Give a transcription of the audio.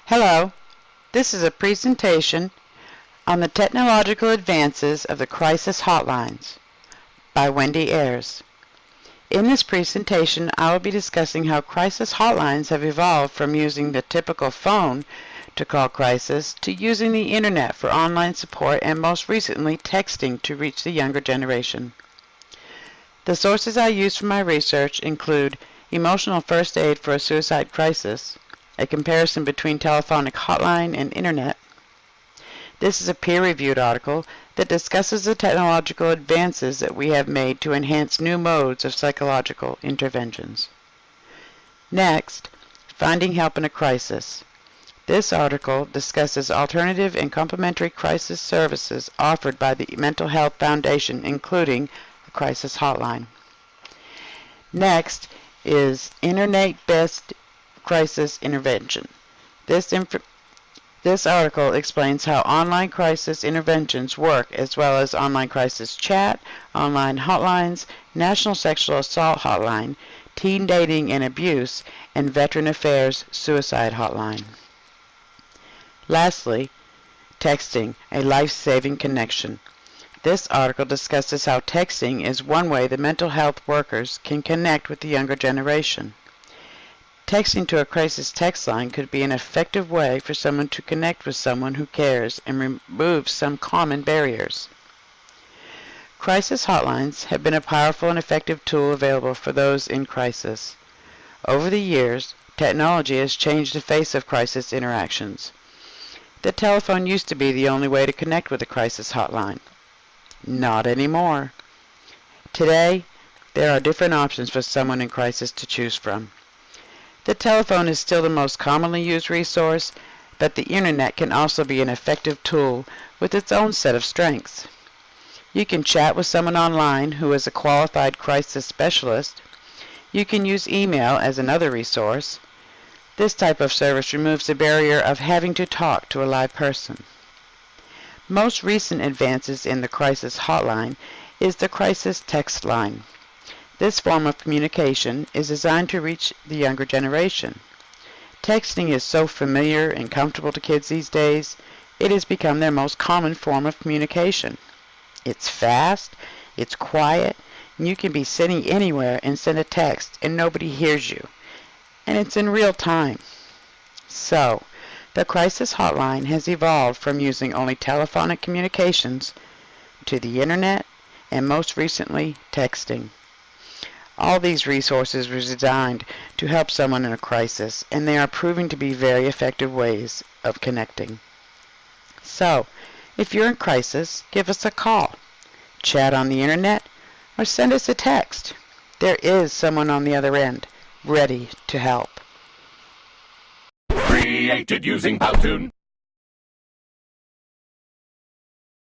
Hello, this is a presentation on the technological advances of the crisis hotlines by Wendy Ayers. In this presentation, I will be discussing how crisis hotlines have evolved from using the typical phone to call crisis to using the internet for online support and most recently texting to reach the younger generation. The sources I use for my research include Emotional First Aid for a Suicide Crisis, a comparison between telephonic hotline and internet. This is a peer-reviewed article that discusses the technological advances that we have made to enhance new modes of psychological interventions. Next, Finding Help in a Crisis. This article discusses alternative and complementary crisis services offered by the Mental Health Foundation, including a crisis hotline. Next is Internet-Based Crisis Intervention. This article explains how online crisis interventions work, as well as online crisis chat, online hotlines, National Sexual Assault Hotline, Teen Dating and Abuse, and Veteran Affairs Suicide Hotline. Lastly, Texting, a life-saving connection. This article discusses how texting is one way the mental health workers can connect with the younger generation. Texting to a crisis text line could be an effective way for someone to connect with someone who cares and remove some common barriers. Crisis hotlines have been a powerful and effective tool available for those in crisis. Over the years, technology has changed the face of crisis interactions. The telephone used to be the only way to connect with a crisis hotline. Not anymore. Today, there are different options for someone in crisis to choose from. The telephone is still the most commonly used resource, but the internet can also be an effective tool with its own set of strengths. You can chat with someone online who is a qualified crisis specialist. You can use email as another resource. This type of service removes the barrier of having to talk to a live person. Most recent advances in the crisis hotline is the crisis text line. This form of communication is designed to reach the younger generation. Texting is so familiar and comfortable to kids these days, it has become their most common form of communication. It's fast, it's quiet, and you can be sitting anywhere and send a text and nobody hears you. And it's in real time. So, the crisis hotline has evolved from using only telephonic communications to the internet and most recently texting. All these resources were designed to help someone in a crisis, and they are proving to be very effective ways of connecting. So, if you're in crisis, give us a call, chat on the internet, or send us a text. There is someone on the other end, ready to help. Created using Powtoon.